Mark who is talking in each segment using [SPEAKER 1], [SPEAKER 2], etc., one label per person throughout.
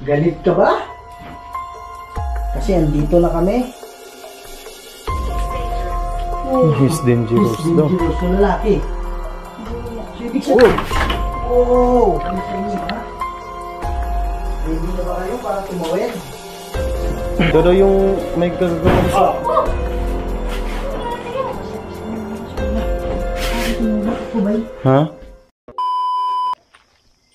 [SPEAKER 1] Galit ka ba? Kasi andito na kami.
[SPEAKER 2] Miss Dangerous daw.
[SPEAKER 1] Miss Dangerous na lalaki. So, ibig sabihin. Oh! Ano sa inyo, ha? Ready na ba kayo para tumawid?
[SPEAKER 2] Ito daw yung may gagawin sa... Ha?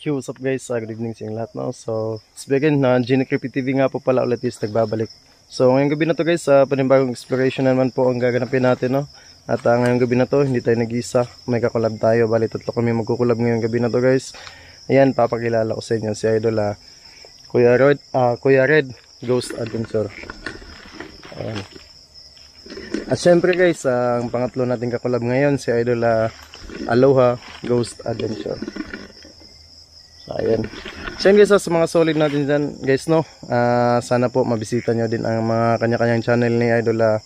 [SPEAKER 2] Yo, what's up guys? Good evening sa inyong lahat no? So, let's begin na Gina Creepy TV nga po pala ulit is nagbabalik. So, ngayong gabi na to guys, panibagong exploration naman po ang gaganapin natin no? At ngayong gabi na to, hindi tayo nag-isa. May kakulab tayo, bali tatlo kami magkukulab ngayong gabi na to guys. Ayan, papakilala ko sa inyo si Idol Kuya Red Ghost Adventure. Ayan. At syempre guys, ang pangatlo nating kakulab ngayon si Idol Aloha Ghost Adventure. So ayan. So guys, sa mga solid natin dyan guys no, sana po mabisita nyo din ang mga kanya-kanyang channel ni Idol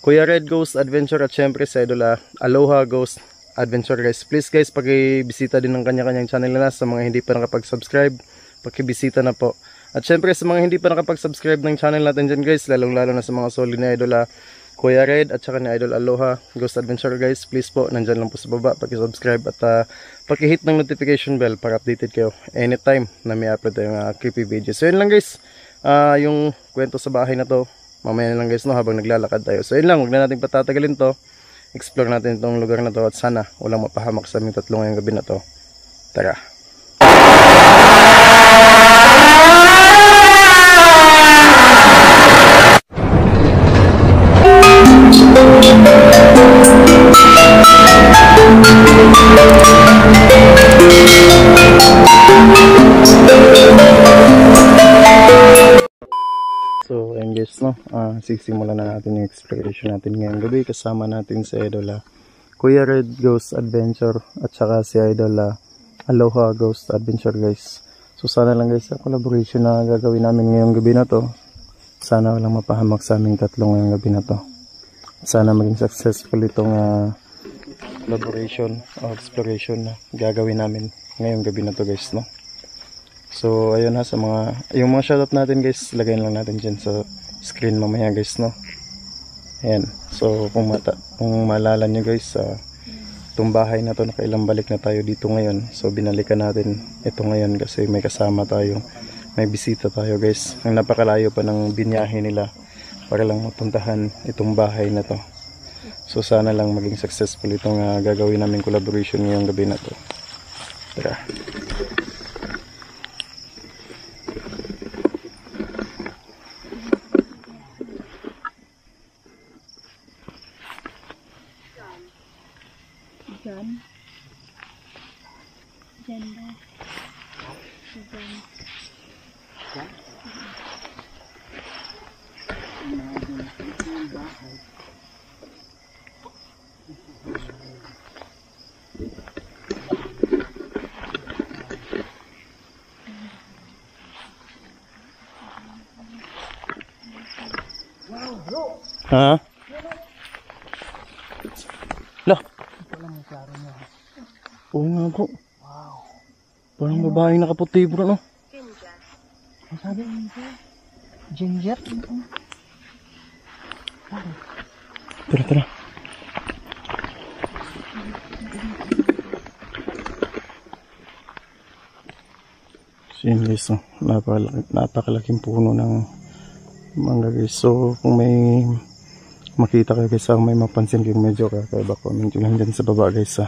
[SPEAKER 2] Kuya Red Ghost Adventure at syempre si Idol Aloha Ghost Adventure guys. Please guys, pakibisita din ng kanya-kanyang channel nila. Sa mga hindi pa nakapag-subscribe, pakibisita na po. At syempre sa mga hindi pa nakapag-subscribe ng channel natin dyan guys, lalong-lalo na sa mga solid ni Idol Kuya Red at saka ni Idol Aloha Ghost Adventure guys, please po, nandyan lang po sa baba, pakisubscribe at pakihit ng notification bell para updated kayo anytime na may upload tayong creepy video. So yun lang guys, yung kwento sa bahay na to, mamaya na lang guys no, habang naglalakad tayo. So yun lang, huwag na natin patatagalin to, explore natin itong lugar na to at sana walang mapahamak sa aming tatlo ngayong gabi na to. Tara! So ayun guys no, sisimulan na natin yung exploration natin ngayong gabi. Kasama natin si Idol Kuya Red Ghost Adventure at saka si Idol Aloha Ghost Adventure guys. So sana lang guys, collaboration na gagawin namin ngayong gabi na to, sana walang mapahamak sa aming tatlo ngayong gabi na to. Sana maging successful itong collaboration o exploration na gagawin namin ngayong gabi na to guys no. So ayun sa mga yung mga shoutout natin guys, lagay lang natin dyan sa screen mamaya guys no. Ayan, so kung maalala nyo guys, itong bahay na to, nakailang balik na tayo dito ngayon. So binalikan natin ito ngayon kasi may kasama tayo, may bisita tayo guys. Ang napakalayo pa ng binyahe nila para lang mapuntahan itong bahay na to. So sana lang maging successful itong gagawin namin collaboration ngayong gabi na to. Tara. Ha? Lah. Oo nga bro. Wow. Parang babaeng nakaputi bro no? Ang sabi mo Ginger? Tara tara. So yun guys, napakalaking puno ng mangga guys. So kung may makita kayo guys, may mapansin kayong medyo kakaiba, comment nyo lang dyan sa baba guys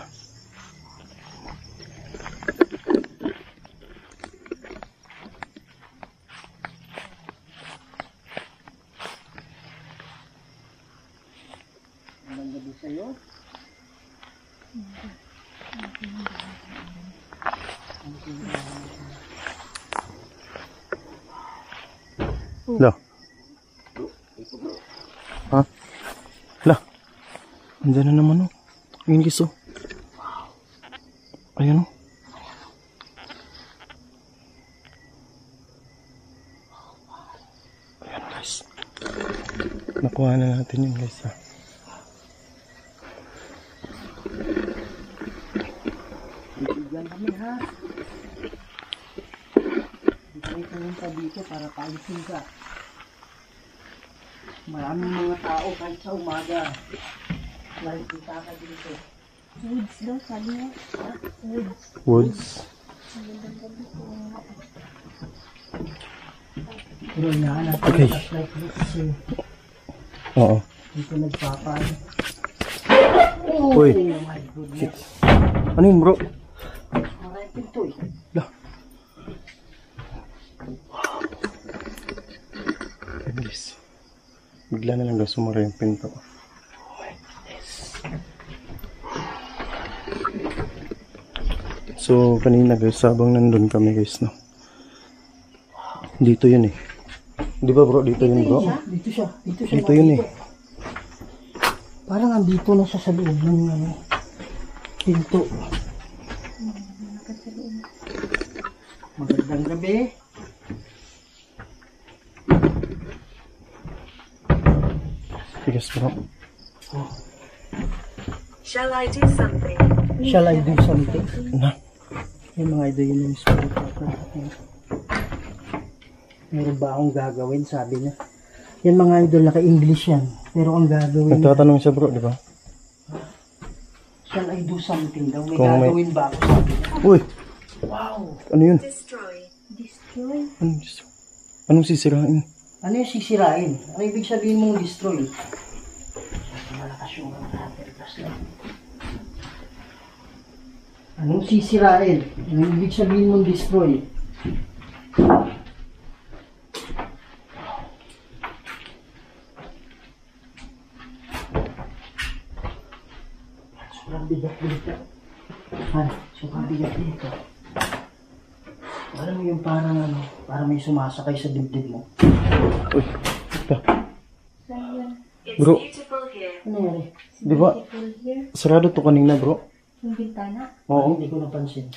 [SPEAKER 2] Lah. Ha? Lah. Andiyan na naman oh. Ayun guys oh. Ayun oh. Ayan guys. Nakuha na natin yun guys Bigyan kami ha. Bigyan kami.
[SPEAKER 1] pumunta dito para paalisin ka. Maraming mga tao kahit sa umaga. Nakikita ka dito.
[SPEAKER 3] Woods daw, sabi niya. Woods.
[SPEAKER 2] Woods.
[SPEAKER 1] Pero hinahanap ko
[SPEAKER 2] Okay.
[SPEAKER 1] yung flashlight dito kasi
[SPEAKER 2] Oo.
[SPEAKER 1] dito nagpapan.
[SPEAKER 2] Uy.
[SPEAKER 1] Oh my goodness.
[SPEAKER 2] Ano yun bro?
[SPEAKER 1] Maraming pinto eh.
[SPEAKER 2] Lah. Goodness. Bigla na lang daw sumara yung pinto. So, kanina guys, habang nandun kami guys, no? Dito yun eh. Di ba bro? Dito yun bro?
[SPEAKER 1] Dito siya.
[SPEAKER 2] Dito yun eh.
[SPEAKER 1] Parang andito na siya sa loob ng pinto. Magandang gabi.
[SPEAKER 2] Tigas bro.
[SPEAKER 4] Shall I do something?
[SPEAKER 1] Shall I do something?
[SPEAKER 2] Na.
[SPEAKER 1] Yung mga idol yun yung spirit natin. Meron ba akong gagawin? Sabi niya. Yan mga idol, naka-English yan. Pero ang gagawin niya,
[SPEAKER 2] Nagtatanong siya bro, di ba?
[SPEAKER 1] shall I do something daw? May
[SPEAKER 2] Kung may-
[SPEAKER 1] gagawin ba ako? Sabi niya.
[SPEAKER 2] Uy!
[SPEAKER 1] Wow!
[SPEAKER 2] Ano yun?
[SPEAKER 4] Destroy.
[SPEAKER 3] Destroy.
[SPEAKER 2] Anong sisirain?
[SPEAKER 1] Ano yung sisirain? Ano ibig sabihin mong destroy? Malakas yung flashlight. Anong sisirain? Ano ibig sabihin mong destroy? Sobrang bigat dito. Sobrang bigat dito. Alam mo yung parang parang may sumasakay sa dibdib mo.
[SPEAKER 2] Uy! Ito.
[SPEAKER 3] Saan yan?
[SPEAKER 4] It's
[SPEAKER 2] Bro.
[SPEAKER 4] beautiful here.
[SPEAKER 1] Ano yan?
[SPEAKER 2] Di ba?
[SPEAKER 3] Beautiful here.
[SPEAKER 2] Sarado to kanina bro.
[SPEAKER 3] Yung bintana.
[SPEAKER 2] Oo.
[SPEAKER 1] Hindi ko napansin.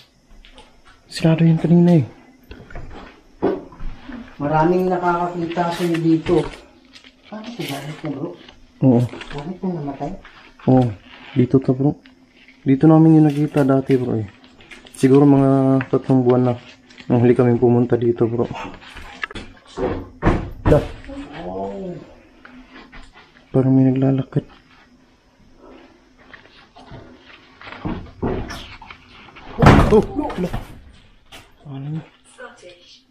[SPEAKER 2] Sarado yun kanina eh.
[SPEAKER 1] Maraming nakakakita sa inyo dito. Ano si Garnet na bro?
[SPEAKER 2] Oo.
[SPEAKER 1] Garnet na namatay?
[SPEAKER 2] Oo. Dito to bro. Dito namin yung nakita dati bro eh. Siguro mga 3 buwan na. Nung huli kami pumunta dito bro. Da.
[SPEAKER 1] Oh.
[SPEAKER 2] Parang may naglalakad. Oh! Wala. Ano yun?
[SPEAKER 4] Scottish.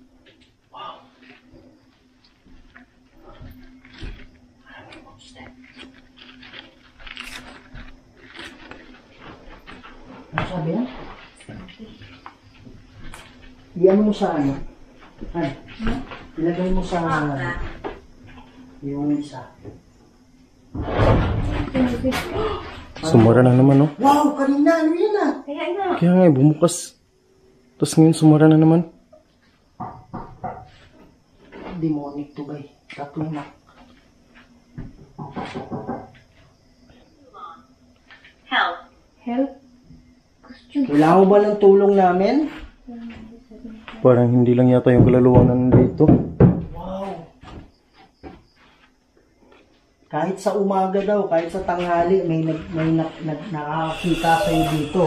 [SPEAKER 1] Ano sabi yan? Iyan mo sa ano? Ano? Ilagay mo sa yung isa.
[SPEAKER 2] Sumara na naman no?
[SPEAKER 1] Wow! Kanina! Ano yun ah?
[SPEAKER 3] Kaya nga.
[SPEAKER 2] Kaya nga eh, bumukas. Tapos ngayon sumara na naman.
[SPEAKER 1] Demonic to guy. Tatlo na.
[SPEAKER 4] Help.
[SPEAKER 3] Help. Costume.
[SPEAKER 1] Kailangan mo ba ng tulong namin?
[SPEAKER 2] Parang hindi lang yata yung kaluluwa na nandito.
[SPEAKER 1] Wow! Kahit sa umaga daw, kahit sa tanghali, may nakakakita sa'yo dito.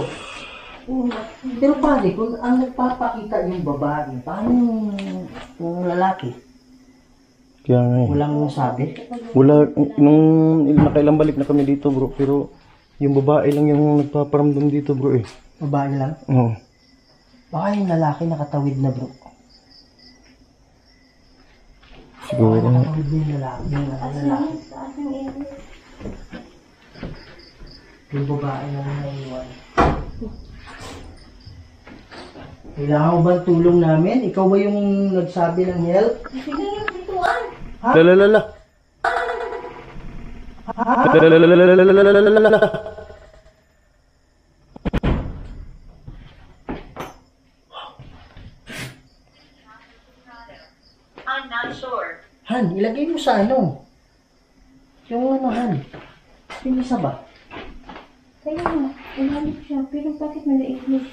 [SPEAKER 1] Pero pare, kung ang nagpapakita yung babae, paano yung lalaki?
[SPEAKER 2] Kaya nga eh.
[SPEAKER 1] Walang sabi?
[SPEAKER 2] Wala, nung nakailang balik na kami dito bro, pero yung babae lang yung nagpaparamdam dito bro eh.
[SPEAKER 1] Babae lang?
[SPEAKER 2] Oo.
[SPEAKER 1] Baka yung lalaki nakatawid na bro.
[SPEAKER 2] Siguro.
[SPEAKER 1] Nakatawid na yung lalaki. Yung lalaki.
[SPEAKER 3] Taas ng ilo.
[SPEAKER 1] Yung babae na naiwan. Kailangan mo ba ang tulong namin? Ikaw ba yung nagsabi ng help?
[SPEAKER 3] Sige yung pintuan.
[SPEAKER 2] Lalalala. Lalalala.
[SPEAKER 4] I'm not sure.
[SPEAKER 1] Han, ilagay mo sa ano? Yung ano, Han? Yung isa ba?
[SPEAKER 3] Kaya nga. Umalit siya. Pero bakit nag-English?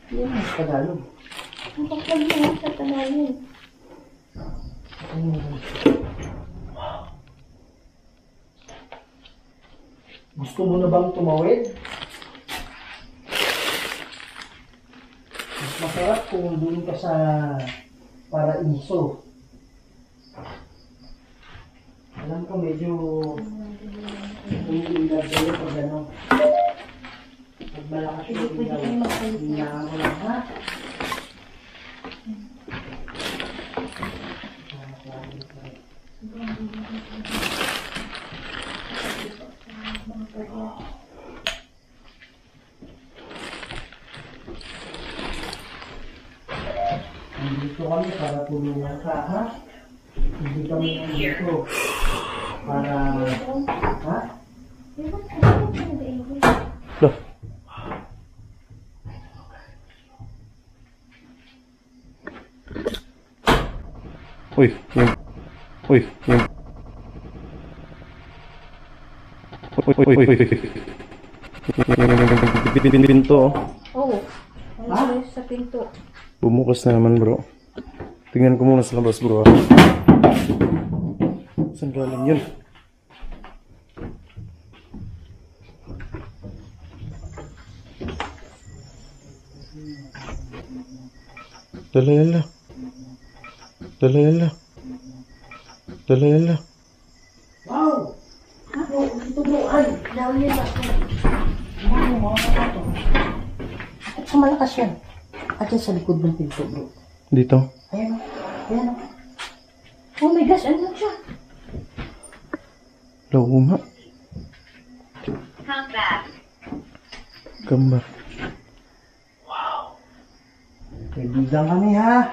[SPEAKER 1] Yung mas Tagalog.
[SPEAKER 3] Ang pakpag mo sa Tagalog.
[SPEAKER 1] Gusto mo na bang tumawid? Mas masarap kung doon ka sa iso. Alam ko medyo umiilag sa'yo pag ano. Pag malakas yung ilaw, hinaan mo lang, ha? Nandito kami para tulungan ka, ha? Hindi kami nandito para, ha?
[SPEAKER 2] Loh. Uy, yung... Uy, yung... Yung pinto, oh.
[SPEAKER 3] Oo. Ano sa pinto?
[SPEAKER 2] Bumukas na naman, bro. Tingnan ko muna sa labas, bro. Saan galing yun? Dalayala. Dalayala. Dalayala.
[SPEAKER 1] Wow! Ano? Ito mo, ay! Dahil yan ako. Ano, mga kapato. At sa malakas yan. At yan sa likod ng pinto, bro.
[SPEAKER 2] Dito?
[SPEAKER 1] Ayan o. Ayan o.
[SPEAKER 3] Oh my gosh, ano siya?
[SPEAKER 2] Luma.
[SPEAKER 4] Come back.
[SPEAKER 2] Gambar.
[SPEAKER 1] Kaibigan kami, ha?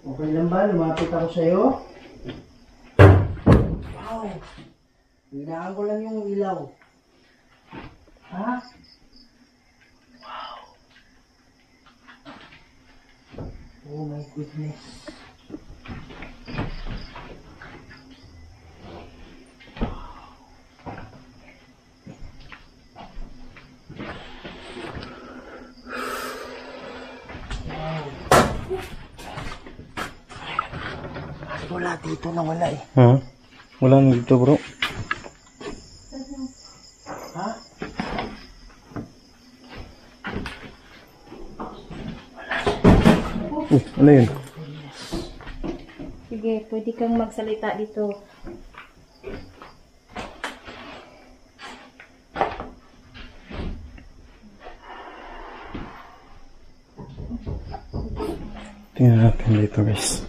[SPEAKER 1] Okay lang ba? Lumapit ako sa'yo? Wow! Hinaan ko lang yung ilaw. Ha? Wow! Oh my goodness. Wala dito na wala eh.
[SPEAKER 2] Ha? Wala na dito, bro.
[SPEAKER 1] Ha?
[SPEAKER 2] Ano yun?
[SPEAKER 3] Sige, pwede kang magsalita dito.
[SPEAKER 2] Tingnan natin dito, guys.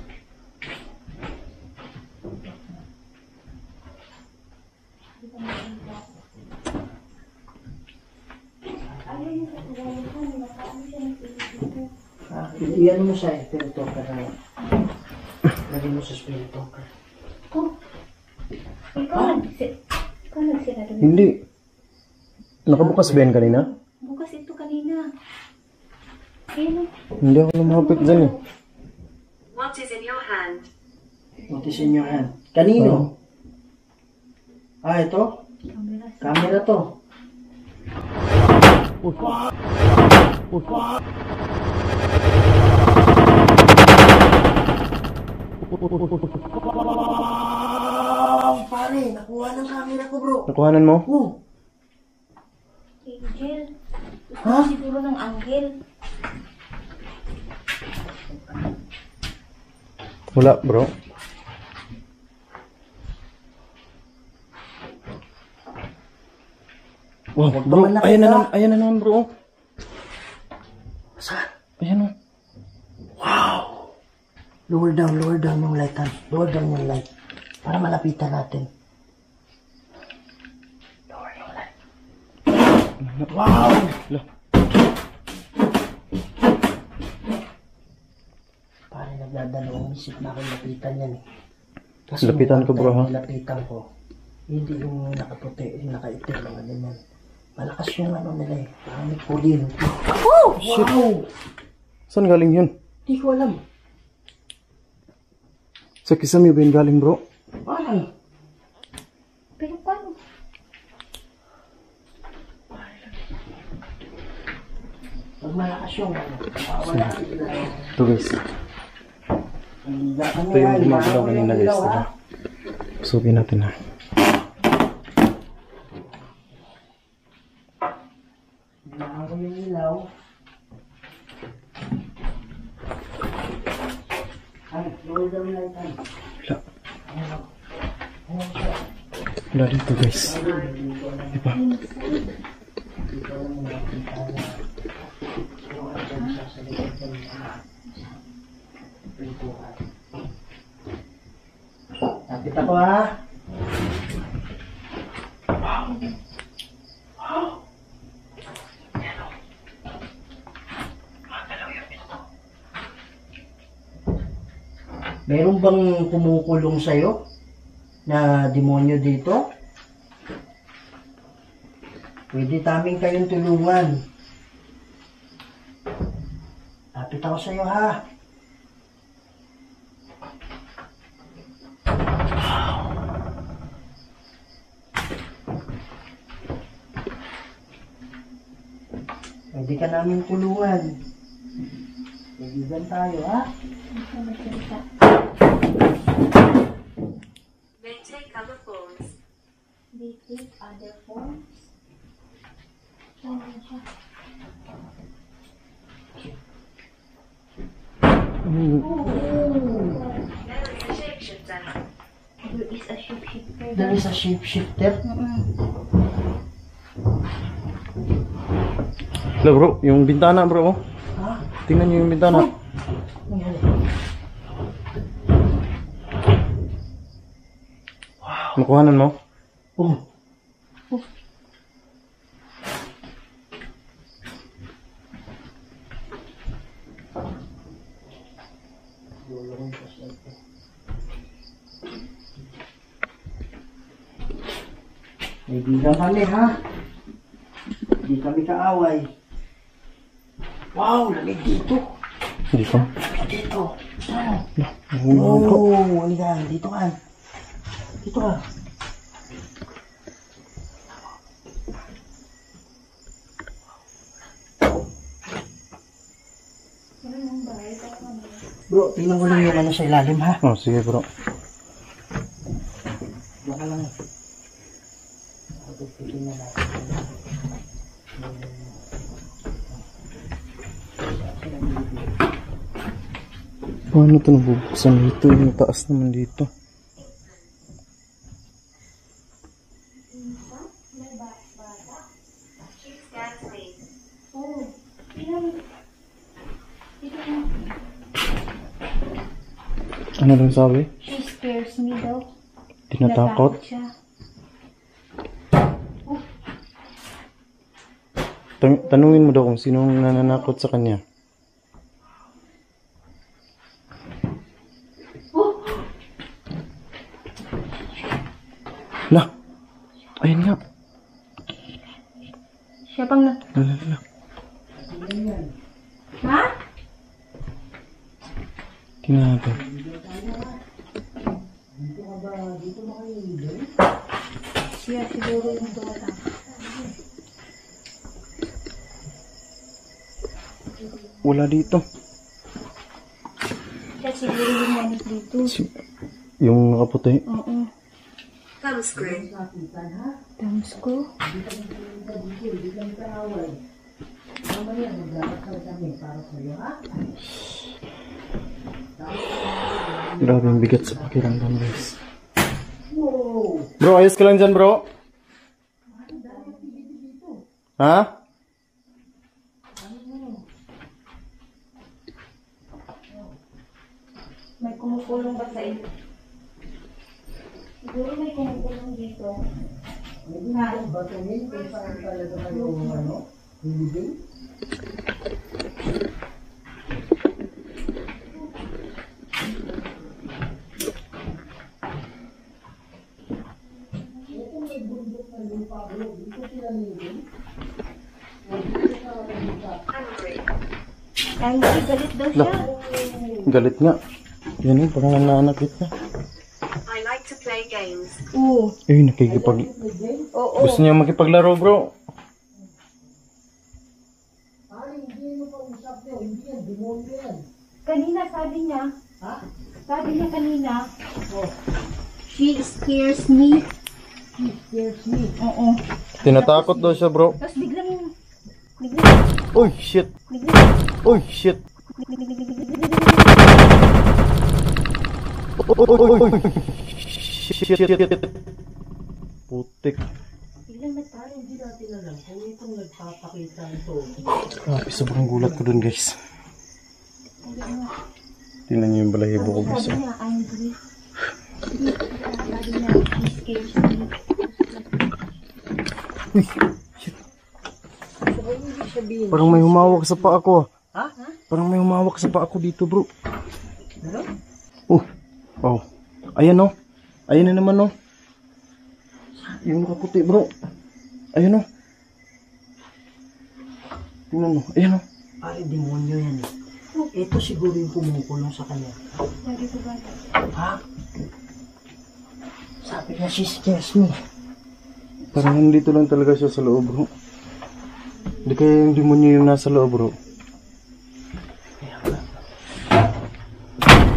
[SPEAKER 1] Iyan mo sa spirit talker na. Lagyan mo sa spirit talker.
[SPEAKER 3] Oh. Ikaw nagsira doon.
[SPEAKER 2] Hindi. Nakabukas ba yan kanina?
[SPEAKER 3] Bukas ito kanina. Ayun.
[SPEAKER 2] Hindi ako lumapit dyan eh.
[SPEAKER 4] What is in your hand?
[SPEAKER 1] What is in your hand? Kanino? Ah, ito? Camera to. Wow, pare, nakuha ng camera ko, bro.
[SPEAKER 2] Nakuhanan mo?
[SPEAKER 1] Oh,
[SPEAKER 3] Angel.
[SPEAKER 1] Ha?
[SPEAKER 3] Siguro ng anghel.
[SPEAKER 2] Wala, bro. Wow, bro.
[SPEAKER 1] naman
[SPEAKER 2] Ayan na
[SPEAKER 1] nakita.
[SPEAKER 2] naman, ayan na naman, bro.
[SPEAKER 1] saan?
[SPEAKER 2] Ayan o.
[SPEAKER 1] Lower down yung light, han. Lower down yung light. Para malapitan natin. Lower yung light. Wow!
[SPEAKER 2] Ala.
[SPEAKER 1] Pare, nagdadalawang isip na akong lapitan yan eh.
[SPEAKER 2] Lapitan ko, bro, ha?
[SPEAKER 1] Lapitan ko. Hindi yung nakaputi, yung nakaitim mga ganyan. Malakas yung ano nila eh. Parang may pulin. Oh! Wow!
[SPEAKER 2] Saan galing yun?
[SPEAKER 1] Hindi ko alam.
[SPEAKER 2] Sa Kisame ba yun galing, bro?
[SPEAKER 1] Parang.
[SPEAKER 3] Pero paano?
[SPEAKER 1] Pag malakas yung ano. Wala.
[SPEAKER 2] Ito, guys. Ito yung gumagalaw kanina, guys. Diba? Sukin natin, ha?
[SPEAKER 1] Hinaan ko yung ilaw.
[SPEAKER 2] Wala dito guys. Diba?
[SPEAKER 1] Lapit ako ha. Meron bang kumukulong sa'yo na demonyo dito? Pwede namin kayong tulungan. Lapit ako sa'yo ha. Pwede ka namin tulungan. Kaibigan tayo ha.
[SPEAKER 4] They take other forms.
[SPEAKER 3] They take other forms. Saan siya?
[SPEAKER 4] There is a shapeshifter.
[SPEAKER 3] There is a shapeshifter.
[SPEAKER 1] There is a shapeshifter.
[SPEAKER 2] Hello bro, yung bintana bro.
[SPEAKER 1] Ha?
[SPEAKER 2] Tingnan niyo yung bintana. Makuhanan mo?
[SPEAKER 1] Kaibigan kami ha. Hindi kami kaaway. Wow, lamig dito.
[SPEAKER 2] Dito.
[SPEAKER 1] Lamig dito.
[SPEAKER 2] Oh.
[SPEAKER 1] Oh, halika. Dito ka. Dito ka. Bro, tingnan ko lang yung ano sa ilalim ha.
[SPEAKER 2] Oh, sige bro.
[SPEAKER 1] Baka lang. Tingnan natin.
[SPEAKER 2] Paano ito nabubuksan dito? Yung taas naman dito.
[SPEAKER 4] She scans me.
[SPEAKER 3] Oh, ilan? Dito na.
[SPEAKER 2] Ano lang sabi?
[SPEAKER 3] She scares me daw.
[SPEAKER 2] Tinatakot?
[SPEAKER 3] siya.
[SPEAKER 2] Tanungin mo daw kung sinong nananakot sa kanya. Lah! Ayun nga.
[SPEAKER 3] Siya pang na...
[SPEAKER 2] Lala.
[SPEAKER 3] Ha?
[SPEAKER 2] Tingnan natin.
[SPEAKER 3] Siya siguro yung tumatakot.
[SPEAKER 2] Wala dito.
[SPEAKER 3] Siya siguro yung manit dito.
[SPEAKER 2] Yung nakaputi.
[SPEAKER 3] Oo.
[SPEAKER 4] Thumbscrew.
[SPEAKER 3] Thumbs ko.
[SPEAKER 2] Grabe yung bigat sa pakiramdam guys. Bro, ayos ka lang dyan bro? Ha?
[SPEAKER 3] May kumukulong ba sa iyo? Siguro may kumukulong dito.
[SPEAKER 1] Ba tumingin kung saan talaga kayo ano? Hindi.
[SPEAKER 3] Angry, galit daw siya.
[SPEAKER 2] Galit nga. Yan yung parang nananakit niya.
[SPEAKER 4] I like to play games.
[SPEAKER 3] Oo.
[SPEAKER 2] Eh, nakikipag...
[SPEAKER 3] Oo.
[SPEAKER 2] Gusto niya makipaglaro bro.
[SPEAKER 3] Kanina sabi niya. Sabi niya kanina. She scares me. Oo.
[SPEAKER 2] Tinatakot daw siya bro.
[SPEAKER 3] Tapos biglang
[SPEAKER 2] Uy, shit. Uy, shit. Putik.
[SPEAKER 3] Ilan na tayo?
[SPEAKER 1] Hindi natin alam kung itong nagpapakita ito.
[SPEAKER 2] Grabe, sobrang gulat ko dun guys. Tingnan nyo yung balahibo ko guys.
[SPEAKER 3] Sabi niya, angry. Sabi niya, I'm scared.
[SPEAKER 2] Parang may humawak sa paa ko.
[SPEAKER 1] Ha?
[SPEAKER 2] Parang may humawak sa paa ko dito bro.
[SPEAKER 1] Ano?
[SPEAKER 2] Oh. Ayan oh. Ayan na naman oh. Yung nakaputi bro. Ayan oh. Tingnan mo. Ayan oh.
[SPEAKER 1] Ay, demonyo yan eh. Ito siguro yung kumukulong sa kanya.
[SPEAKER 3] Sabi ko ba?
[SPEAKER 1] Ha? Sabi niya, she scares me.
[SPEAKER 2] Parang nandito lang talaga siya sa loob bro. Hindi kaya yung demonyo yung nasa loob bro.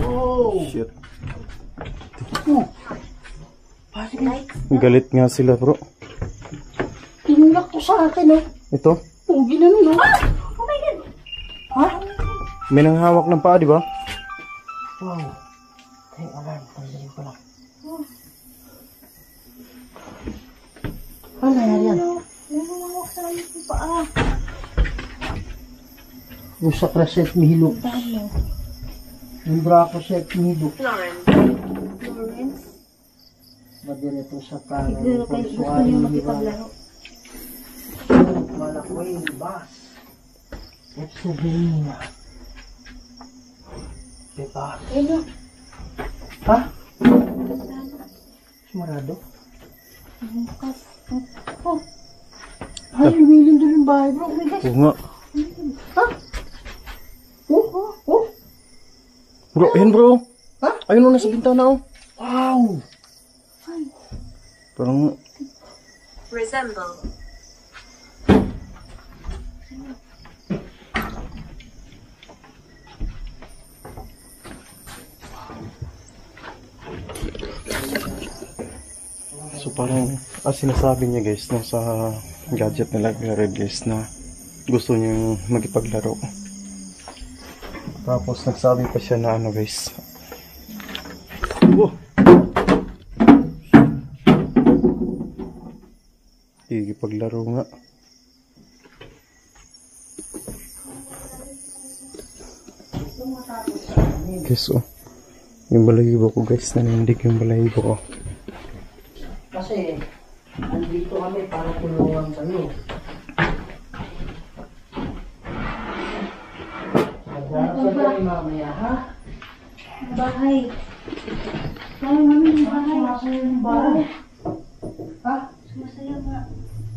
[SPEAKER 1] Oh!
[SPEAKER 2] Shit.
[SPEAKER 3] Like,
[SPEAKER 2] Galit nga sila bro.
[SPEAKER 1] Tinulak to sa akin oh.
[SPEAKER 2] Ito.
[SPEAKER 1] Oh, ginano no?
[SPEAKER 3] oh my God!
[SPEAKER 1] Ha?
[SPEAKER 2] May nanghawak ng paa di ba?
[SPEAKER 1] Wow. Ay, alarm. Tanggalin ko lang. Ano nangyari yan?
[SPEAKER 3] May humawak sa amin ko pa.
[SPEAKER 1] Yung sa crescent mihilok.
[SPEAKER 3] Dano.
[SPEAKER 1] Yung crescent mihilok.
[SPEAKER 4] Florence.
[SPEAKER 3] Lawrence.
[SPEAKER 1] Madirito sa tangan.
[SPEAKER 3] Siguro kayo gusto niyo makipaglaro.
[SPEAKER 1] Malakway, bus. Pennsylvania. Diba?
[SPEAKER 3] Ano?
[SPEAKER 1] Ha? Sumarado?
[SPEAKER 3] Bukas. Oh,
[SPEAKER 1] Ay, umilin doon yung bahay bro. Oh my gosh.
[SPEAKER 2] Oo nga.
[SPEAKER 1] Ha? Oh, oh.
[SPEAKER 2] Bro, ayun bro.
[SPEAKER 1] Ha?
[SPEAKER 2] Ayun o, nasa bintana oh.
[SPEAKER 1] Wow.
[SPEAKER 2] Parang
[SPEAKER 4] Resemble.
[SPEAKER 2] so parang sinasabi niya guys no, sa gadget nila Red guys na gusto niyang magipaglaro. Tapos nagsabi pa siya na ano guys. Oh. Igipaglaro nga. Guys oh. Yung balahibo ko guys, nanindig yung balahibo ko.
[SPEAKER 1] Kasi, andito kami para tulungan kayo. Magdarap ka tayo mamaya, ha?
[SPEAKER 3] bahay. Lalo namin yung bahay.
[SPEAKER 1] Sumasaya yung bahay. Ha?
[SPEAKER 3] Sumasaya nga.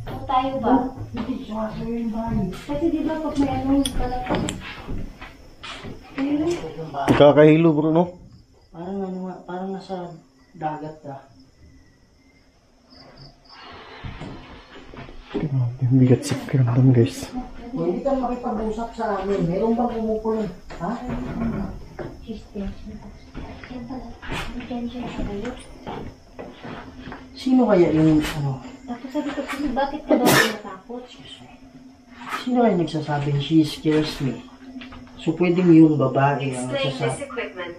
[SPEAKER 3] O tayo ba?
[SPEAKER 1] Hindi, sumasaya yung bahay.
[SPEAKER 3] Kasi di ba pag may ano pala.
[SPEAKER 2] Nakakahilo bro no?
[SPEAKER 1] Parang ano nga, parang nasa dagat ka.
[SPEAKER 2] Grabe, bigat sa pakiramdam guys.
[SPEAKER 1] Pwede kang makipag-usap sa amin. Meron bang kumukulong? Ha?
[SPEAKER 3] System. Yan pala. Detention sa kayo.
[SPEAKER 1] Sino kaya yung ano?
[SPEAKER 3] Tapos sabi ko, bakit ka daw natakot?
[SPEAKER 1] Sino kaya nagsasabing she scares me? So pwedeng yung babae ang
[SPEAKER 4] Explain this
[SPEAKER 1] nagsasabi.
[SPEAKER 4] equipment.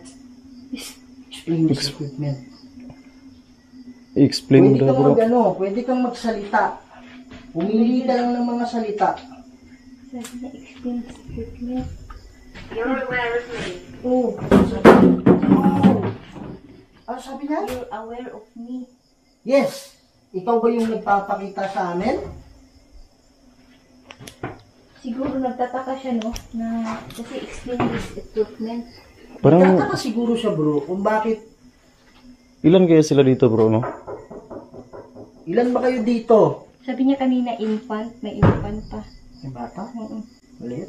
[SPEAKER 1] Explain this equipment.
[SPEAKER 2] I-explain mo
[SPEAKER 1] Pwede
[SPEAKER 2] daw
[SPEAKER 1] kang
[SPEAKER 2] bro.
[SPEAKER 1] mag-ano, pwede kang magsalita. Pumili ka lang ng mga salita.
[SPEAKER 3] Sabi niya, explain this equipment.
[SPEAKER 4] You're aware of me.
[SPEAKER 1] Oh, sabi oh. Ano sabi niya?
[SPEAKER 3] You're aware of me.
[SPEAKER 1] Yes. Ikaw ba yung nagpapakita sa amin?
[SPEAKER 3] Siguro nagtataka siya, no? Na, kasi explain this equipment.
[SPEAKER 2] Parang
[SPEAKER 1] Nagtataka siguro siya bro kung bakit.
[SPEAKER 2] ilan kaya sila dito bro no?
[SPEAKER 1] Ilan ba kayo dito?
[SPEAKER 3] Sabi niya kanina, infant. May infant pa.
[SPEAKER 1] May bata?
[SPEAKER 3] Oo.
[SPEAKER 1] Maliit?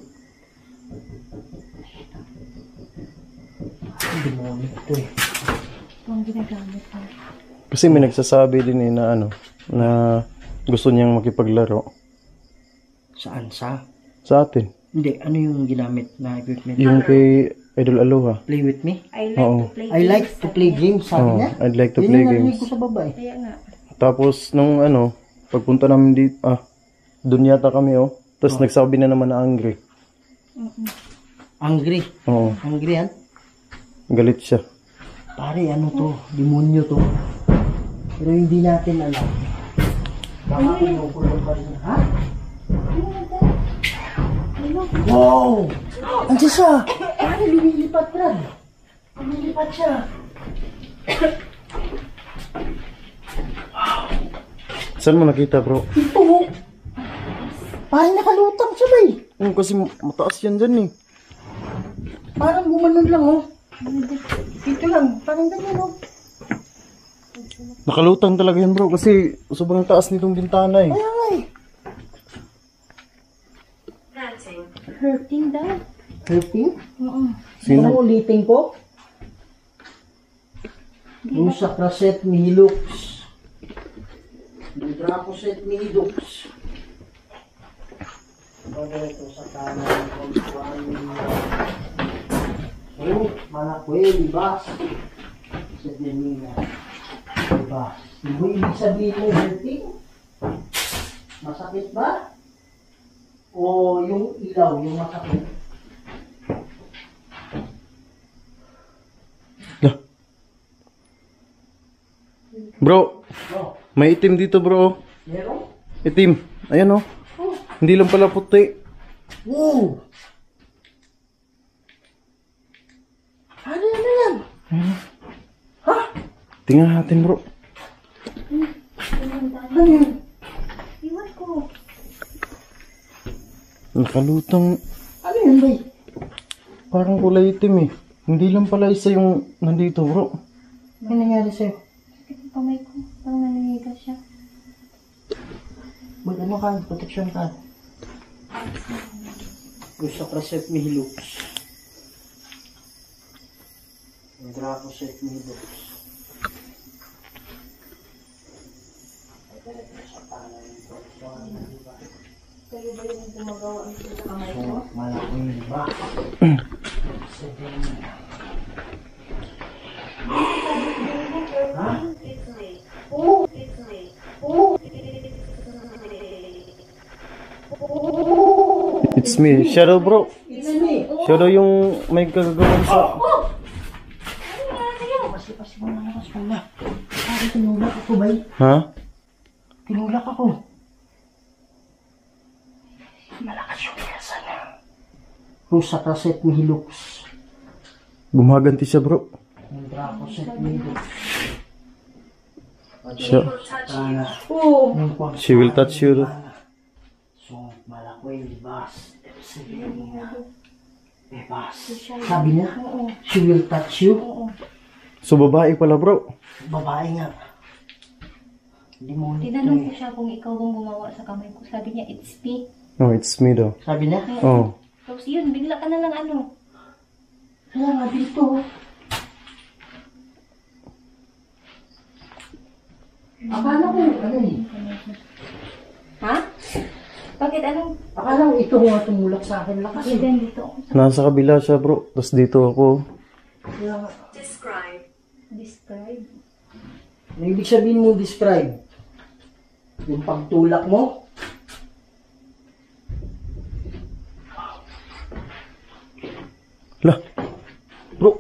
[SPEAKER 1] Ang demonyo ito eh.
[SPEAKER 3] Ito ang ginagamit pa.
[SPEAKER 2] Kasi may nagsasabi din na ano, na gusto niyang makipaglaro
[SPEAKER 1] Saan? Sa?
[SPEAKER 2] sa atin.
[SPEAKER 1] Hindi. Ano yung ginamit na equipment?
[SPEAKER 2] Yung kay Idol Aloha.
[SPEAKER 1] Play with me?
[SPEAKER 3] I like
[SPEAKER 2] Oo.
[SPEAKER 3] to play
[SPEAKER 1] I like to play games, sabi
[SPEAKER 2] Oh,
[SPEAKER 1] niya.
[SPEAKER 2] I'd like to
[SPEAKER 1] Yun
[SPEAKER 2] play
[SPEAKER 1] yung narinig
[SPEAKER 2] games.
[SPEAKER 1] ko sa babae.
[SPEAKER 3] Kaya nga.
[SPEAKER 2] Tapos nung ano, pagpunta namin dito, doon yata kami oh. Tapos nagsabi na naman na angry.
[SPEAKER 3] Mm-mm.
[SPEAKER 1] Angry.
[SPEAKER 2] Oo,
[SPEAKER 1] Angry yan?
[SPEAKER 2] galit siya.
[SPEAKER 1] Pare, ano to? Demonyo to. Pero hindi natin alam. Baka kinukulong pa rin. Ha? Wow! Andiyan siya! Pare, lumilipat, Brad. Lumilipat siya.
[SPEAKER 2] Saan mo nakita, bro?
[SPEAKER 1] Ito, oh. Parang nakalutang siya ba eh.
[SPEAKER 2] Kasi mataas yan dyan eh.
[SPEAKER 1] Parang gumanon lang, oh. Ito lang, parang ganyan, oh.
[SPEAKER 2] Nakalutang talaga yan, bro. Kasi sobrang taas nitong bintana eh.
[SPEAKER 1] Kaya nga eh.
[SPEAKER 4] Hurting.
[SPEAKER 3] Hurting daw.
[SPEAKER 1] Hurting?
[SPEAKER 3] Oo.
[SPEAKER 2] Sino?
[SPEAKER 1] Ano ulitin ko? Yung sa Craset Milux. Yung Dracoset Milux. Bagay ito sa kanan ng Konsuan. Oh, Manakweli, Bas. Sa Denina. Diba? Hindi mo ibig sabihin mo hurting? Masakit ba? O yung ilaw, yung masakit?
[SPEAKER 2] Lah. Bro,
[SPEAKER 1] No.
[SPEAKER 2] may itim dito, bro.
[SPEAKER 1] Meron?
[SPEAKER 2] Itim. Ayan oh. Hindi lang pala puti.
[SPEAKER 1] Wow! Ano yan? Ha?
[SPEAKER 2] Tingnan natin, bro.
[SPEAKER 1] Ano yan?
[SPEAKER 3] Iwan ko.
[SPEAKER 2] Nakalutang.
[SPEAKER 1] Ano yan, bay?
[SPEAKER 2] Parang kulay itim eh. Hindi lang pala isa yung nandito, bro.
[SPEAKER 1] Ano nangyari sa'yo?
[SPEAKER 3] Sakit ang kamay ko. Parang naninigas siya.
[SPEAKER 1] Mag-ano ka? Protection ka? Gusto ko set ni Hilux. Ang Draco set ni Hilux.
[SPEAKER 3] Kayo ba yung gumagawa ang kamay ko?
[SPEAKER 1] Malaking ba? Sige. Ha?
[SPEAKER 4] It's me.
[SPEAKER 1] Oh!
[SPEAKER 4] It's me.
[SPEAKER 1] Oh!
[SPEAKER 2] It's me. Shadow, bro.
[SPEAKER 1] It's me!
[SPEAKER 2] Shadow yung may kagagawan sa...
[SPEAKER 1] Pas mo na, pas mo na. Bakit tinulak ako, bay?
[SPEAKER 2] Ha?
[SPEAKER 1] Tinulak ako. Malakas yung piyasa na. Rusa Craset ni Hilux.
[SPEAKER 2] Gumaganti siya, bro.
[SPEAKER 1] Ang Draco set ni Hilux.
[SPEAKER 2] Siya.
[SPEAKER 4] Will touch you.
[SPEAKER 1] Ana.
[SPEAKER 3] Oo.
[SPEAKER 2] She will touch you.
[SPEAKER 1] So, malakoy, libas. Sige niya. Libas. Sabi niya,
[SPEAKER 3] Oo.
[SPEAKER 1] she will touch you.
[SPEAKER 3] Oo.
[SPEAKER 2] So, babae pala, bro.
[SPEAKER 1] Babae nga. Demonyo to
[SPEAKER 3] Tinanong ko
[SPEAKER 1] eh.
[SPEAKER 3] siya kung ikaw ang gumawa sa kamay ko. Sabi niya, it's me.
[SPEAKER 2] Oh, it's me daw.
[SPEAKER 1] Sabi niya,
[SPEAKER 2] Oh.
[SPEAKER 3] Tapos yun, bigla ka na lang ano.
[SPEAKER 1] kaya nga dito. Akala ko, ano eh.
[SPEAKER 3] Ha? Bakit anong?
[SPEAKER 1] Akala ko ito nga tumulak sa akin. Lakas eh.
[SPEAKER 3] Then dito ako sa
[SPEAKER 2] Nasa kabila siya, bro. Tapos dito ako.
[SPEAKER 1] Kaya nga.
[SPEAKER 4] Describe.
[SPEAKER 3] describe.
[SPEAKER 1] Ano ibig sabihin mo describe? Yung pagtulak mo?
[SPEAKER 2] Lah. Bro.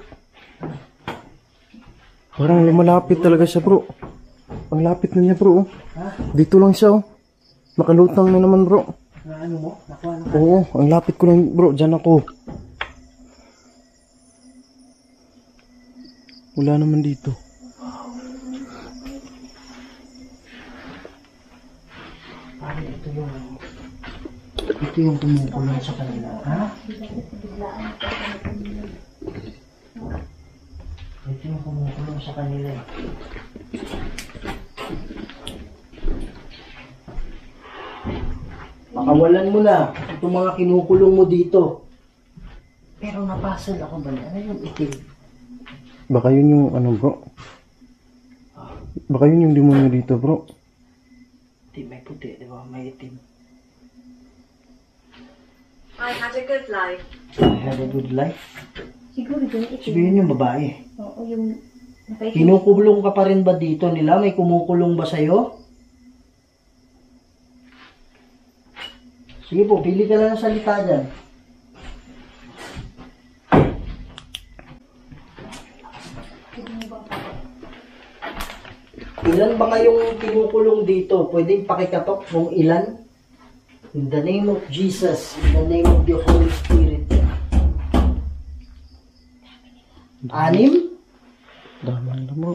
[SPEAKER 2] Parang lumalapit talaga siya, bro. Ang lapit na niya, bro.
[SPEAKER 1] Ha?
[SPEAKER 2] Dito lang siya, oh. Nakalutang na naman, bro.
[SPEAKER 1] Na ano mo? Nakuha na ka?
[SPEAKER 2] Oo, ang lapit ko lang, bro. Diyan ako. Wala naman dito.
[SPEAKER 1] Pare, ito yung kumukulong sa kanila. Ha? Ito yung kumukulong sa kanila. Eh. Pakawalan mo na itong mga kinukulong mo dito. Pero napasal ako ba? Ano yung itim?
[SPEAKER 2] Baka yun yung, ano, bro. Baka yun yung demonyo dito, bro.
[SPEAKER 1] Itim, may puti, di ba? May itim.
[SPEAKER 4] I had a good life.
[SPEAKER 1] I had a good life.
[SPEAKER 3] Siguro yung ito.
[SPEAKER 1] Sabihin yung babae.
[SPEAKER 3] Oo, yung nakaitim.
[SPEAKER 1] Kinukulong ka pa rin ba dito nila? May kumukulong ba sa'yo? Sige po, pili ka lang ng salita dyan. Ilan ba kayong kinukulong dito? Pwedeng pakikatok kung ilan? In the name of Jesus, in the name of the Holy Spirit. 6?
[SPEAKER 2] Dami mo.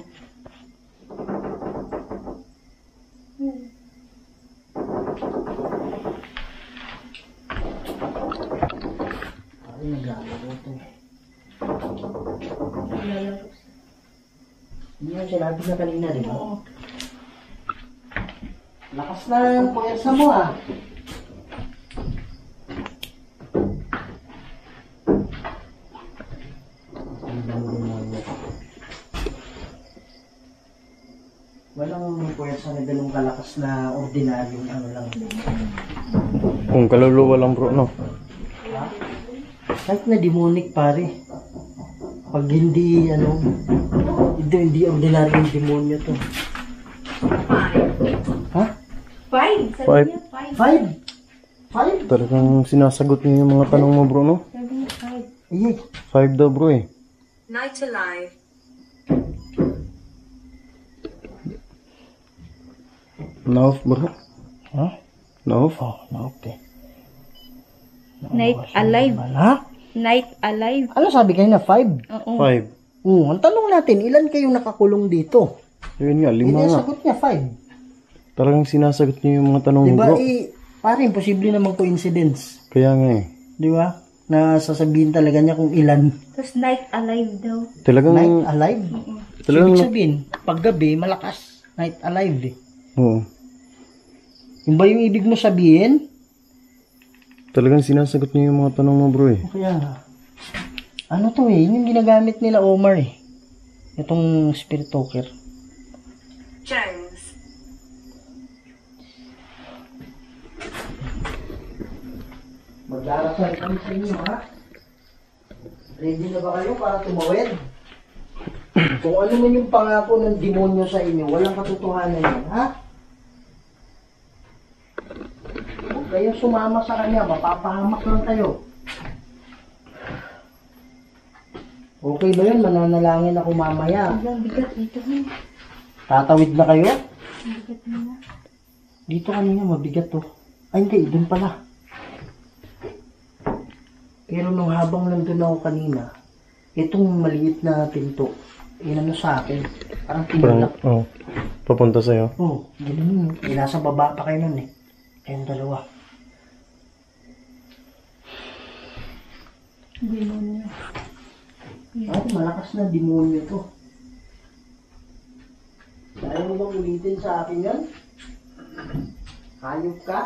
[SPEAKER 1] Ay, naglalaro ito. Hindi yung sinabi na kanina, di ba?
[SPEAKER 3] Oo.
[SPEAKER 1] Lakas na ang puwersa mo, ah. Walang puwersa na ganun kalakas na ordinaryong ano lang.
[SPEAKER 2] Kung kaluluwa lang bro, no?
[SPEAKER 1] Kahit na demonic pare. Pag hindi hindi ordinaryong demonyo to.
[SPEAKER 4] 5,
[SPEAKER 1] Ha?
[SPEAKER 3] 5. Sabi
[SPEAKER 2] Five.
[SPEAKER 3] niya 5.
[SPEAKER 1] 5?
[SPEAKER 2] Talagang sinasagot niyo yung mga tanong mo bro, no?
[SPEAKER 3] Sabi niya 5.
[SPEAKER 1] Iya.
[SPEAKER 2] 5 daw bro eh.
[SPEAKER 4] Night Alive,
[SPEAKER 2] Na-off bro?
[SPEAKER 1] Ha?
[SPEAKER 2] Na-off?
[SPEAKER 1] Oh, na-okay.
[SPEAKER 3] Night Alive.
[SPEAKER 1] Ha?
[SPEAKER 3] Night Alive.
[SPEAKER 1] Ano sabi kayo na 5?
[SPEAKER 3] Oo.
[SPEAKER 2] 5.
[SPEAKER 1] Ang tanong natin, ilan kayong nakakulong dito?
[SPEAKER 2] Yun nga, 5
[SPEAKER 1] Hindi
[SPEAKER 2] nga.
[SPEAKER 1] sagot niya 5.
[SPEAKER 2] Talagang sinasagot niyo yung mga tanong mo
[SPEAKER 1] Diba,
[SPEAKER 2] bro.
[SPEAKER 1] pare, imposible namang coincidence.
[SPEAKER 2] Kaya nga eh.
[SPEAKER 1] Di ba? Na sasabihin talaga niya kung ilan.
[SPEAKER 3] Tapos Night Alive daw.
[SPEAKER 2] Talagang,
[SPEAKER 1] Night alive.
[SPEAKER 2] talagang,
[SPEAKER 1] Ibig sabihin, paggabi, malakas. Night alive eh.
[SPEAKER 2] oo.
[SPEAKER 1] Yung ba yung ibig mo sabihin?
[SPEAKER 2] Talagang sinasagot niyo yung mga tanong mo bro eh.
[SPEAKER 1] Kaya, ano to eh, yun yung ginagamit nila Omar eh. Itong spirit talker.
[SPEAKER 4] Jones,
[SPEAKER 1] Magdarasal kami sa inyo, ha? Ready na ba kayo para tumawid? Kung ano man yung pangako ng demonyo sa inyo, walang katotohanan yan, ha? Huwag kayong sumama sa kanya, mapapahamak lang kayo. Okay ba yun? Mananalangin ako mamaya.
[SPEAKER 3] Ang bigat dito.
[SPEAKER 1] Tatawid na kayo?
[SPEAKER 3] Ang bigat na.
[SPEAKER 1] Dito kanina mabigat to. Ay hindi, dun pala. Pero nung habang nandun ako kanina, itong maliit na pinto, inano sa akin, parang tinulak.
[SPEAKER 2] Oo. Papunta sa'yo.
[SPEAKER 1] Oo, ganun. Nasa baba pa kayo nun eh. Kayong dalawa.
[SPEAKER 3] Demonyo.
[SPEAKER 1] Ay, malakas na demonyo to. Ayaw mo bang ulitin sa akin yan? Hayop ka?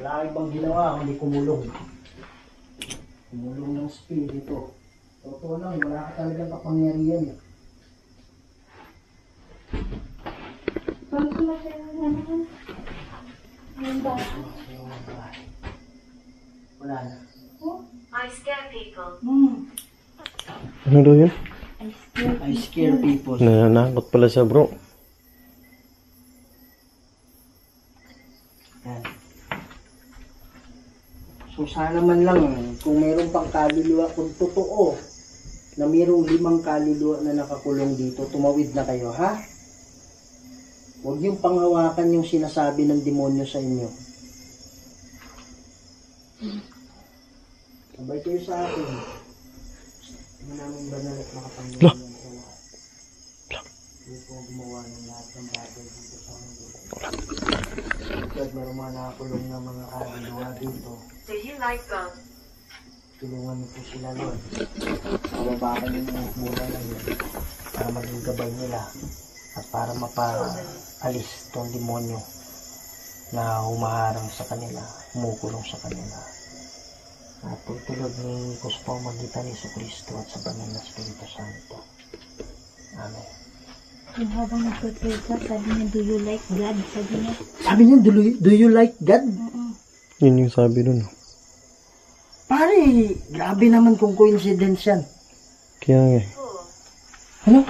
[SPEAKER 1] Wala ibang ginawa kundi kumulong. Kumulong ng spirito. Totoo lang, wala ka talagang kapangyarihan eh.
[SPEAKER 3] Ang sumasaya naman. Ang bata.
[SPEAKER 1] Wala na.
[SPEAKER 4] I scare people,
[SPEAKER 2] Ano daw yun?
[SPEAKER 1] I scare people.
[SPEAKER 2] Nananakot pala siya bro.
[SPEAKER 1] Yan. So sana man lang kung mayroong pang kaluluwa, kung totoo na mayroong 5 kaluluwa na nakakulong dito, tumawid na kayo, ha? Huwag niyong panghawakan yung sinasabi ng demonyo sa inyo. Sabay kayo sa akin. Hindi namin banal at makapangyarihan sa lahat. Hindi po gumawa ng lahat ng bagay dito sa mundo. Kapag mayroong mga nakakulong na mga kaluluwa dito,
[SPEAKER 4] do you like God?
[SPEAKER 1] tulungan niyo po sila, Lord. Mababakan niyo ng mura na yun para maging gabay nila at para mapaalis itong demonyo na humaharang sa kanila, humukulong sa kanila. At pagtulog ni Kuspo magitan ni Kristo at sa banal na Espiritu Santo. Amen.
[SPEAKER 3] Yung habang nagpapray ka, sabi niya, do you like God? Sabi niya,
[SPEAKER 1] Sabi niya, do you like God?
[SPEAKER 2] Yun yung sabi dun.
[SPEAKER 1] Pare, grabe naman kung coincidence yan.
[SPEAKER 2] Kaya nga eh.
[SPEAKER 4] 4,
[SPEAKER 1] Ano?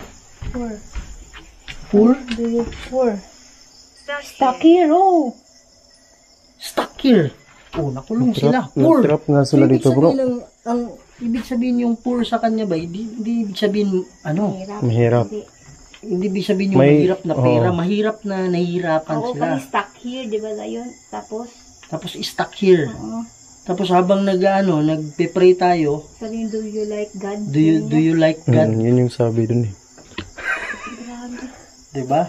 [SPEAKER 3] 4.
[SPEAKER 1] Fool?
[SPEAKER 3] Do you 4?
[SPEAKER 4] stuck
[SPEAKER 3] Stuck
[SPEAKER 4] here,
[SPEAKER 3] here, oh.
[SPEAKER 1] Stuck here. Oh, nakulong sila. Fool.
[SPEAKER 2] Natrap nga sila
[SPEAKER 1] Ibig
[SPEAKER 2] dito bro.
[SPEAKER 1] sabihin ang ibig sabihin yung poor sa kanya ba, hindi ibig sabihin, ano,
[SPEAKER 2] Mahirap.
[SPEAKER 1] hindi ibig sabihin yung
[SPEAKER 2] May-
[SPEAKER 1] mahirap na pera,
[SPEAKER 2] oo.
[SPEAKER 1] mahirap na nahihirapan
[SPEAKER 3] Oo,
[SPEAKER 1] sila.
[SPEAKER 3] kami stuck here, di ba yun? Tapos,
[SPEAKER 1] Tapos stuck here.
[SPEAKER 3] oo.
[SPEAKER 1] Tapos habang nagpe-pray tayo,
[SPEAKER 3] Sabi yung, do you like God?
[SPEAKER 1] do you like God?
[SPEAKER 2] Yun yung sabi dun eh.
[SPEAKER 3] Grabe.
[SPEAKER 1] 'Di ba?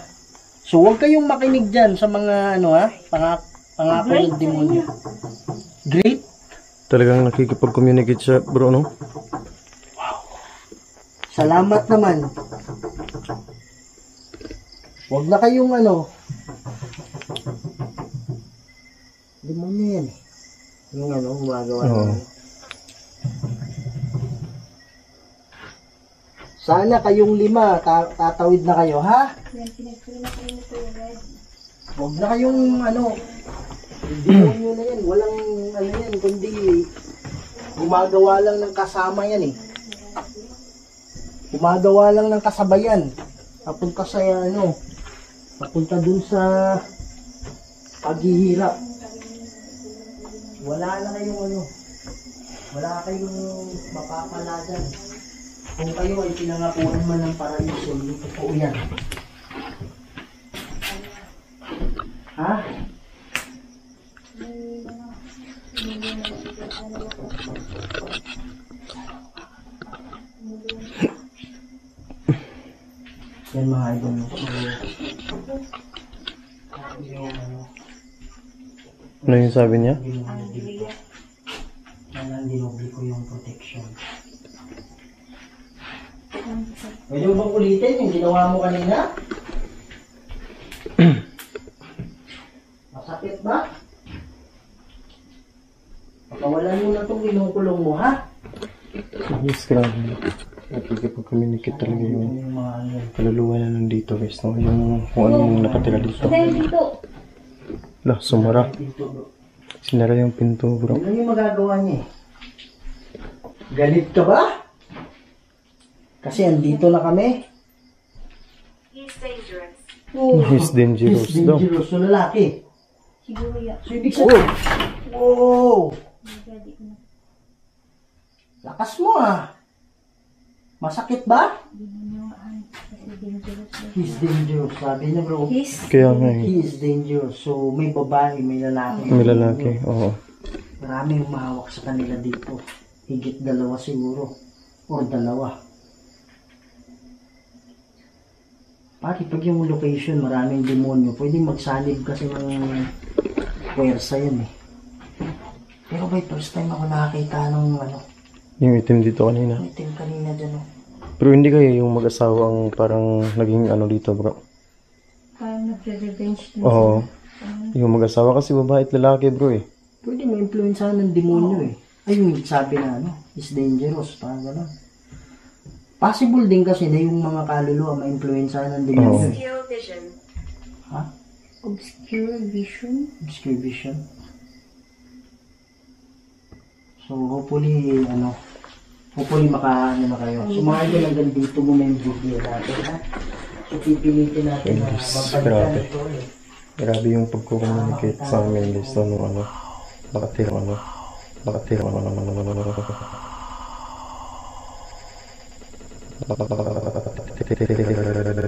[SPEAKER 1] So huwag kayong makinig diyan sa mga pangako
[SPEAKER 3] Great
[SPEAKER 1] ng demonyo. Great.
[SPEAKER 2] Talagang nakikipag-communicate siya, bro, no?
[SPEAKER 1] Salamat naman. Huwag na kayong demonyo yan eh. Yung gumagawa
[SPEAKER 2] Oo.
[SPEAKER 1] naman. Sana kayong 5, tatawid na kayo, ha?
[SPEAKER 3] Yan, pinagpili na kayo nito yung red.
[SPEAKER 1] Huwag na kayong demonyo na yan. Walang yan, kundi gumagawa lang ng kasama yan eh. Gumagawa lang ng kasabayan. Papunta sa papunta dun sa paghihirap. Wala na kayong wala kayong mapapala dyan. Kung kayo ay pinangakuan man ng paraiso, hindi totoo yan. Ha? Yan mga idol.
[SPEAKER 2] Ano yung sabi niya?
[SPEAKER 1] Yan dinobli ko yung protection. Pwede mo bang ulitin yung ginawa mo kanina? Masakit ba? Pakawalan mo na itong inukulong mo, ha?
[SPEAKER 2] Yes, grabe. Nakikipag-communicate talaga yung
[SPEAKER 1] Yung mga
[SPEAKER 2] kaluluwa na nandito, guys, no? Yung kung anong nakatira dito.
[SPEAKER 3] Dahil dito.
[SPEAKER 2] Lah, sumara.
[SPEAKER 1] dito, bro.
[SPEAKER 2] Sinara yung pinto, bro.
[SPEAKER 1] Ano yung magagawa niya eh? Galit ka ba? Kasi andito na kami.
[SPEAKER 4] He's dangerous.
[SPEAKER 1] Oh,
[SPEAKER 2] He's dangerous
[SPEAKER 1] He's
[SPEAKER 2] daw.
[SPEAKER 1] dangerous. So lalaki.
[SPEAKER 3] Siguro yan.
[SPEAKER 1] So ibig sabihin, wow!
[SPEAKER 3] Ready na.
[SPEAKER 1] Lakas mo ah. Masakit ba?
[SPEAKER 3] Dinunyoan. Kasi dangerous daw.
[SPEAKER 1] He's dangerous. Sabi niya bro.
[SPEAKER 3] His
[SPEAKER 2] Kaya nga eh.
[SPEAKER 1] He is dangerous. So may babae, may lalaki.
[SPEAKER 2] May lalaki, oo.
[SPEAKER 1] Maraming umahawak sa kanila dito. Higit 2 siguro. Or 2. Pati pag yung location, maraming demonyo, pwede magsalib kasi ng puwersa yan eh. Pero by first time ako nakakita ng
[SPEAKER 2] Yung itim dito kanina.
[SPEAKER 1] itim kanina dyan oh.
[SPEAKER 2] Pero hindi kayo yung mag-asawa ang parang naging dito, bro.
[SPEAKER 3] parang nagre-revenge din
[SPEAKER 2] Oo. Yung mag-asawa kasi babae at lalaki, bro eh.
[SPEAKER 1] Pwede ma-influensahan ng demonyo eh. Ay, yung sabi na is dangerous, parang gano'n. Possible din kasi na yung mga kaluluwa ma-influensahan ng demonyo.
[SPEAKER 4] Obscure vision.
[SPEAKER 1] Ha?
[SPEAKER 3] Obscure vision.
[SPEAKER 1] Obscure vision. So, hopefully, hopefully makaano na kayo. So, mga idol, hanggang dito muna yung video natin, ha? So, pipilitin natin na
[SPEAKER 2] Yes,
[SPEAKER 1] mabalikan
[SPEAKER 2] grabe.
[SPEAKER 1] ito eh.
[SPEAKER 2] Grabe yung pagko-communicate sa amin, guys. Nakatira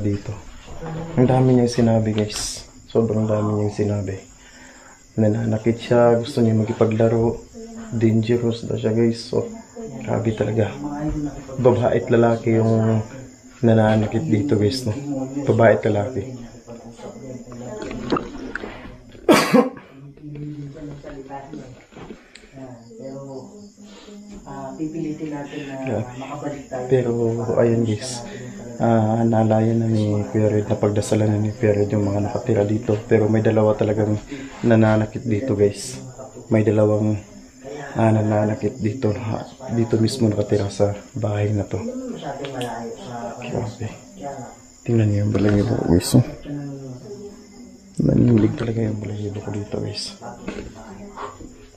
[SPEAKER 2] dito. Ang dami niyang sinabi, guys. Sobrang dami niyang sinabi. Nananakit siya, gusto niya makipaglaro. Dangerous daw siya, guys. So, grabe talaga. Babae at lalaki yung nananakit dito, guys. No? Babae at lalaki.
[SPEAKER 1] Pero, pipilitin natin na makabalik tayo.
[SPEAKER 2] Pero, ayun, guys. Nalayan na ni Kuya Red, napagdasalan na ni Kuya Red yung mga nakatira dito. Pero may dalawa talagang nananakit dito, guys. May dalawang nananakit dito. Dito mismo nakatira sa bahay na to.
[SPEAKER 1] Masyadong malayo sa
[SPEAKER 2] Grabe. Tingnan niyo yung balahibo ko, guys. Oh. Nanilig talaga yung balahibo ko dito, guys.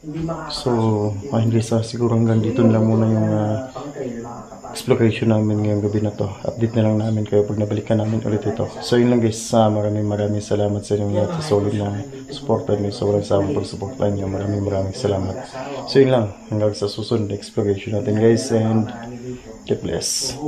[SPEAKER 1] hindi
[SPEAKER 2] So, hindi sa siguro hanggang dito lang muna yung
[SPEAKER 1] pang-trail mga kapatid.
[SPEAKER 2] exploration namin ngayong gabi na to. Update na lang namin kayo pag nabalikan namin ulit ito. So yun lang guys, maraming salamat sa inyong lahat sa solid na supporter niyo. So walang sawang pagsuporta niyo. Maraming salamat. So yun lang, hanggang sa susunod na exploration natin guys, and God bless.